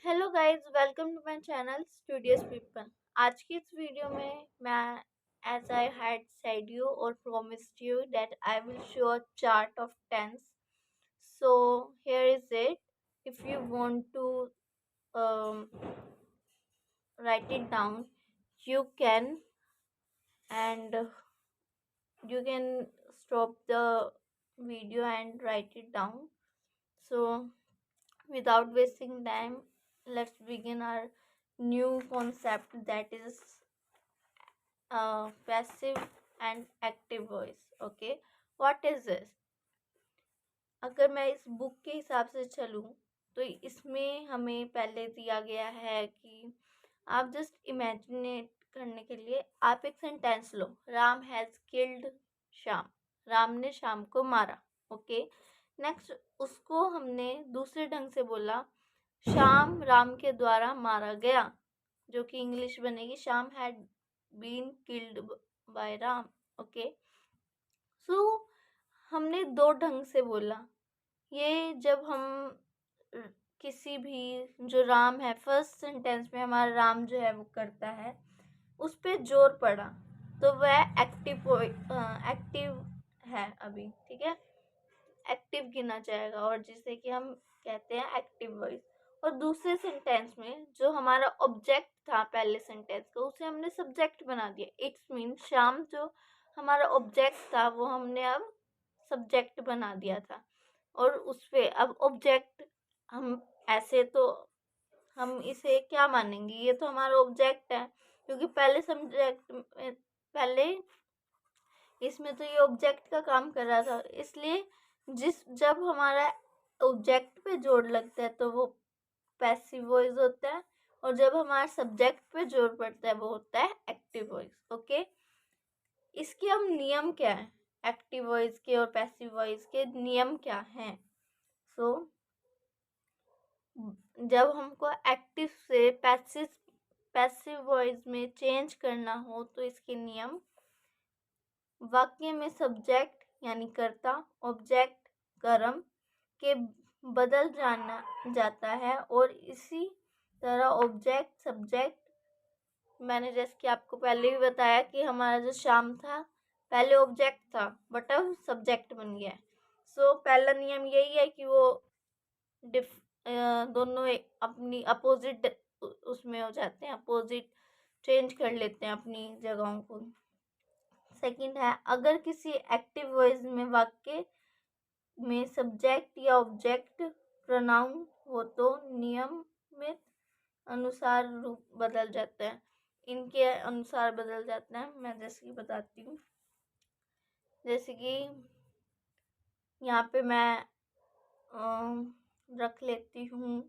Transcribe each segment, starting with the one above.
Hello guys, welcome to my channel studios people. आज की इस वीडियो में मैं as I had said you और promised you that I will show a chart of tens. So here is it. If you want to um, write it down, you can, and you can stop the video and write it down. So without wasting time, let's begin our new concept, that is passive and active voice. Okay, what is this? अगर मैं इस book के हिसाब से चलूँ तो इसमें हमें पहले दिया गया है कि आप जस्ट इमेजिनेट करने के लिए आप एक sentence low, Ram has killed Shyam, Ram ने श्याम को मारा। ओके, नेक्स्ट उसको हमने दूसरे ढंग से बोला, श्याम राम के द्वारा मारा गया, जो कि इंग्लिश बनेगी Shyam had been killed by Ram. Okay, so हमने दो ढंग से बोला। ये जब हम किसी भी जो राम है, फर्स्ट सेंटेंस में हमारा राम जो है वो करता है, उस पर जोर पड़ा तो वह एक्टिव है अभी, ठीक है, एक्टिव गिना जाएगा, और जिसे कि हम कहते हैं एक्टिव वॉइस। और दूसरे सेंटेंस में जो हमारा ऑब्जेक्ट था पहले सेंटेंस का, उसे हमने सब्जेक्ट बना दिया। इट्स मीन श्याम जो हमारा ऑब्जेक्ट था वो हमने अब सब्जेक्ट बना दिया था, और उस पे अब ऑब्जेक्ट हम ऐसे तो हम इसे क्या मानेंगे, ये तो हमारा ऑब्जेक्ट है, क्योंकि पहले सब्जेक्ट पहले इसमें तो ये ऑब्जेक्ट का काम कर रहा था, इसलिए जब हमारा ऑब्जेक्ट पे जोर लगता है तो वो पैसिव वॉइस होता है, और जब हमारा सब्जेक्ट पे जोर पड़ता है वो होता है एक्टिव वॉइस। ओके, इसके अब नियम क्या है, एक्टिव वॉइस के और पैसिव वॉइस के नियम क्या हैं? सो जब हमको एक्टिव से पैसिव वॉइस में चेंज करना हो तो इसके नियम, वाक्य में सब्जेक्ट यानी कर्ता, ऑब्जेक्ट कर्म के बदल जाना जाता है, और इसी तरह ऑब्जेक्ट सब्जेक्ट, मैंने जैसे कि आपको पहले भी बताया कि हमारा जो श्याम था पहले ऑब्जेक्ट था बट अब सब्जेक्ट बन गया है। सो पहला नियम यही है कि वो दोनों अपनी अपोजिट उसमें हो जाते हैं, अपोजिट चेंज कर लेते हैं अपनी जगहों को। सेकंड है, अगर किसी एक्टिव वॉइस में वाक्य में सब्जेक्ट या ऑब्जेक्ट प्रोनाउन हो तो नियमित अनुसार रूप बदल जाता है, इनके अनुसार बदल जाता है। मैं जैसे कि बताती हूँ, जैसे कि यहाँ पे मैं रख लेती हूँ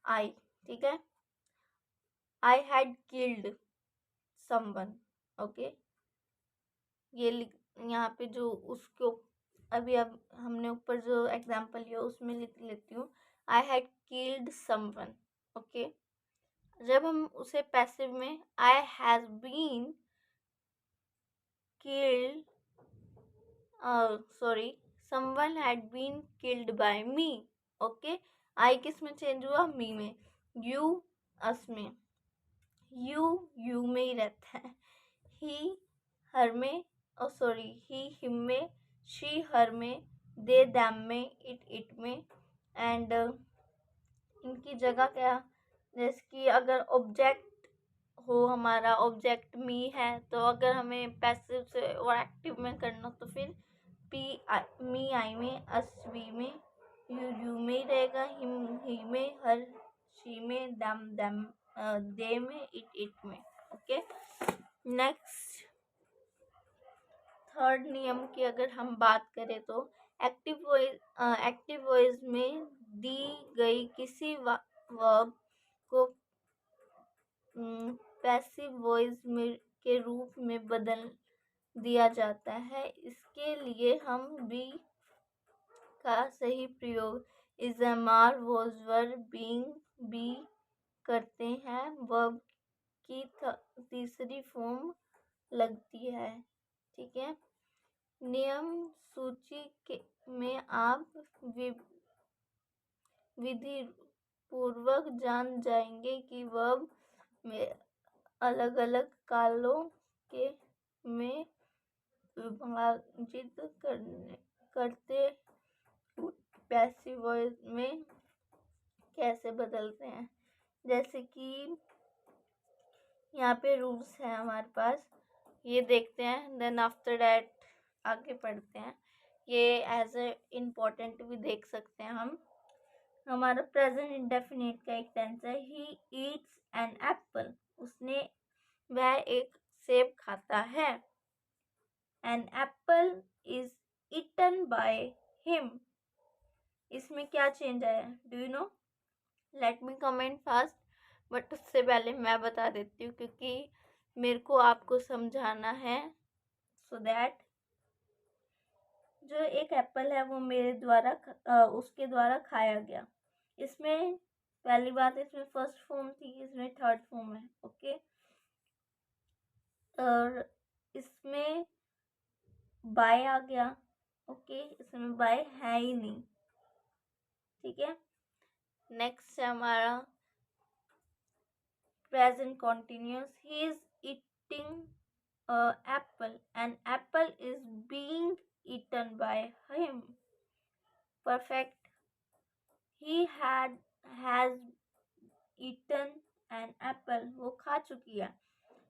आई, ठीक है, आई हैड किल्ड समवन। ओके, ये यहाँ पे जो उसको अभी अब हमने ऊपर जो एग्जाम्पल लिया उसमें लिख लेती हूँ, I had killed someone. Okay, जब हम उसे पैसिव में I has been killed someone had been killed by me. Okay, I किस में चेंज हुआ, मी में, यू अस में, यू में ही रहता है, ही हर में, ही हिम में, शी हर में, दे दैम में, इट में, एंड इनकी जगह क्या, जैसे कि अगर ऑब्जेक्ट हो, हमारा ऑब्जेक्ट मी है, तो अगर हमें पैसिव से और एक्टिव में करना तो फिर मी आई में, अस वी में, यू में ही रहेगा, हिम ही में, हर शी में, दैम दे में, इट में। ओके, नेक्स्ट थर्ड नियम की अगर हम बात करें तो एक्टिव वॉइस में दी गई किसी वर्ब को पैसिव वॉइस में के रूप में बदल दिया जाता है। इसके लिए हम बी का सही प्रयोग is am are was were being be करते हैं, वर्ब की तीसरी फॉर्म लगती है, ठीक है। नियम सूची में आप विधि पूर्वक जान जाएंगे कि वर्ब में अलग अलग कालों के में विभाजित करते पैसिव वॉइस में कैसे बदलते हैं। जैसे कि यहाँ पे रूल्स हैं हमारे पास, ये देखते हैं, देन आफ्टर दैट आगे पढ़ते हैं। ये एज ए इम्पोर्टेंट भी देख सकते हैं हम। हमारा प्रेजेंट इंडेफिनिट का एक टेंस है, ही ईट्स एन एप्पल, उसने वह एक सेब खाता है। An apple is eaten by him, इसमें क्या चेंज आया, do you know? Let me comment fast, but उससे पहले मैं बता देती हूँ क्योंकि मेरे को आपको समझाना है, सो दैट जो एक एप्पल है वो मेरे द्वारा उसके द्वारा खाया गया। इसमें पहली बात, इसमें फर्स्ट फॉर्म थी, इसमें थर्ड फॉर्म है, ओके। और इसमें बाय आ गया, ओके, इसमें बाय है ही नहीं, ठीक है। नेक्स्ट है हमारा present continuous, he is eating an apple, an apple is being eaten by him. Perfect, he has eaten an apple, वो खा चुकी है।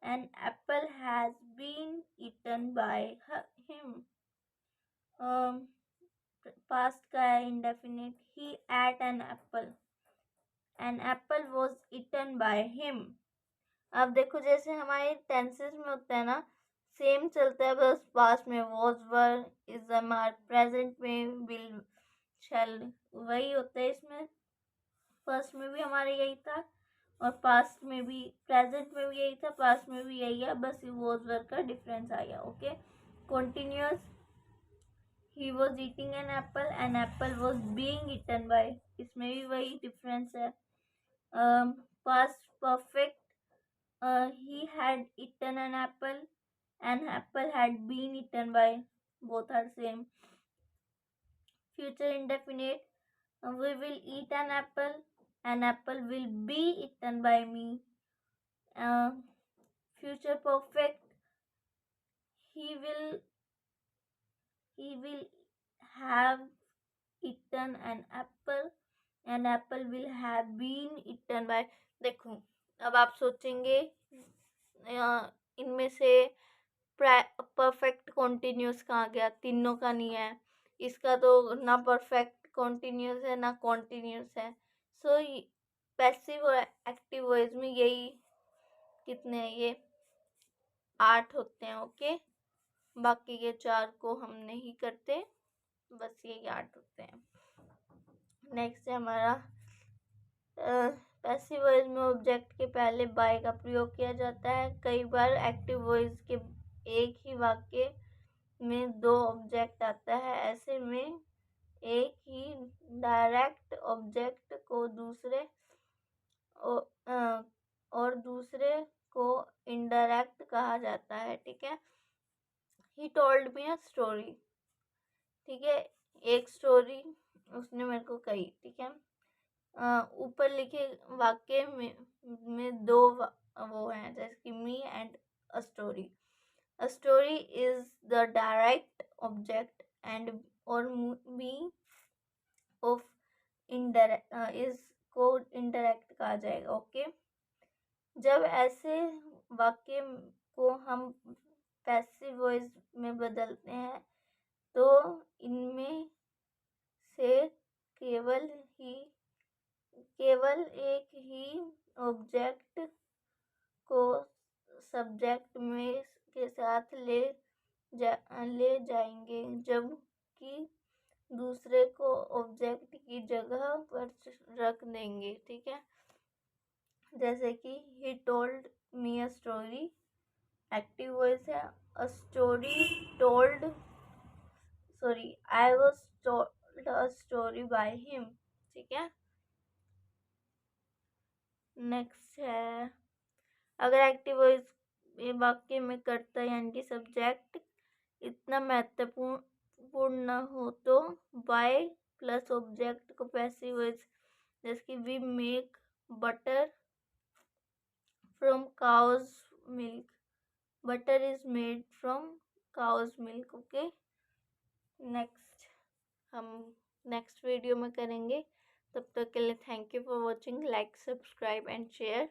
An apple has been eaten by him. Past का है indefinite, he ate an apple, an apple was eaten by him. अब देखो जैसे हमारे टेंसेस में होता है ना, सेम चलता है, बस पास्ट में वॉज वर इज हमारे प्रेजेंट में विल शैल वही होता है। इसमें फर्स्ट में भी हमारे यही था और पास्ट में भी, प्रेजेंट में भी यही था, पास्ट में भी यही है, बस वॉज वर का डिफरेंस आया, okay. Continuous, he was eating an apple was being eaten by, इसमें भी वही डिफरेंस है। Past perfect, he had eaten an apple had been eaten by, both are same. Future indefinite, we will eat an apple will be eaten by me. Future perfect, he will have eaten an apple will have been eaten by। देखो अब आप सोचेंगे इनमें से perfect continuous कहाँ गया, तीनों का नहीं है, इसका तो ना परफेक्ट कॉन्टिन्यूस है ना कॉन्टिन्यूस है। सो पैसिव और एक्टिव वॉइस में यही कितने हैं, ये 8 होते हैं, ओके। बाकी के 4 को हम नहीं करते, बस यही 8 होते हैं। नेक्स्ट है हमारा पैसिव वॉइस में ऑब्जेक्ट के पहले बाय का प्रयोग किया जाता है। कई बार एक्टिव वॉइस के एक ही वाक्य में 2 ऑब्जेक्ट आता है, ऐसे में एक ही डायरेक्ट ऑब्जेक्ट को दूसरे और दूसरे को इनडायरेक्ट कहा जाता है, ठीक है। He told me a story, ठीक है, एक स्टोरी उसने मेरे को कही, ठीक है। ऊपर लिखे वाक्य में 2 वो हैं, जैसे कि me and a story. A story is the direct object and or me of indirect is को indirect कहा जाएगा, ओके। जब ऐसे वाक्य को हम पैसिव वॉइस में बदलते हैं तो इनमें से केवल एक ही ऑब्जेक्ट को सब्जेक्ट में के साथ ले जाएंगे, जबकि दूसरे को ऑब्जेक्ट की जगह पर रख देंगे, ठीक है। जैसे कि he told me a story, active voice है। a story told, sorry, I was told a story by him, ठीक है। नेक्स्ट है, अगर एक्टिव वॉइस वाक्य में कर्ता यानी कि सब्जेक्ट इतना महत्वपूर्ण न हो तो बाय प्लस ऑब्जेक्ट को पैसिव वॉइस जैसे कि we make butter from cow's milk, butter is made from cow's milk. Okay, next हम नेक्स्ट वीडियो में करेंगे। तब तक के लिए thank you for watching, like subscribe and share.